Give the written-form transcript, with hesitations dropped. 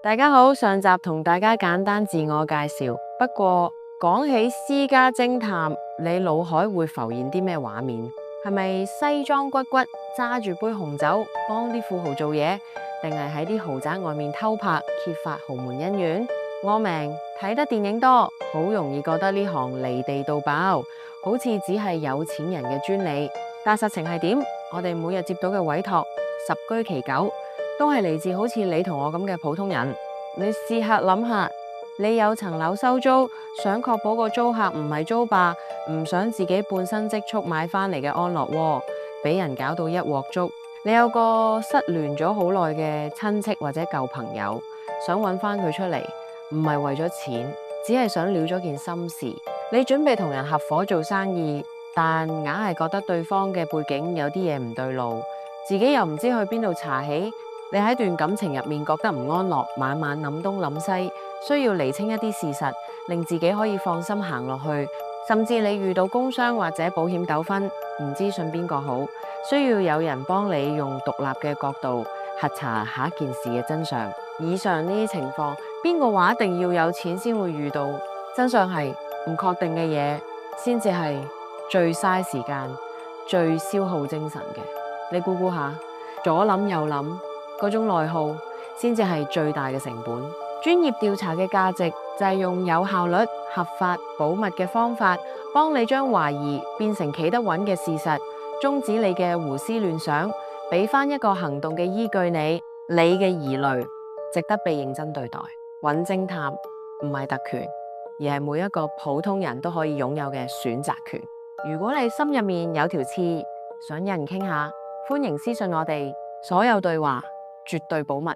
大家好，上集同大家簡單自我介紹。不過講起私家偵探，你腦海會浮現啲咩畫面？係咪西裝骨骨揸住杯紅酒幫啲富豪做嘢，定係喺啲豪宅外面偷拍揭發豪門恩怨？我明睇得電影多，好容易覺得呢行離地到爆，好似只係有錢人嘅專利。但實情係點？我哋每日接到嘅委託，十居其九都係嚟自好似你同我咁嘅普通人。你試下諗下，你有層樓收租，想確保個租客唔係租霸，唔想自己半生積蓄買翻嚟嘅安樂窩俾人搞到一鑊粥。你有個失聯咗好耐嘅親戚或者舊朋友，想揾翻佢出嚟，唔係為咗錢，只係想了咗件心事。你準備同人合夥做生意，但硬係覺得對方嘅背景有啲嘢唔對路，自己又唔知去邊度查起。你喺段感情入面覺得唔安樂，晚晚諗東諗西，需要釐清一啲事實，令自己可以放心行落去。甚至你遇到工傷或者保險糾紛，唔知信邊個好，需要有人幫你用獨立嘅角度核查下一件事嘅真相。以上呢啲情況，邊個話一定要有錢先會遇到？真相係唔確定嘅嘢，先至係最嘥時間、最消耗精神嘅。你估估下，左諗右諗，嗰種內耗先至係最大嘅成本。專業調查嘅價值就係用有效率、合法、保密嘅方法，幫你將懷疑變成企得穩嘅事實，終止你嘅胡思亂想，俾翻一個行動嘅依據你嘅疑慮值得被認真對待。揾偵探唔係特權，而係每一個普通人都可以擁有嘅選擇權。如果你心入面有條刺，想有人傾下，歡迎私信我哋，所有對話絕對保密。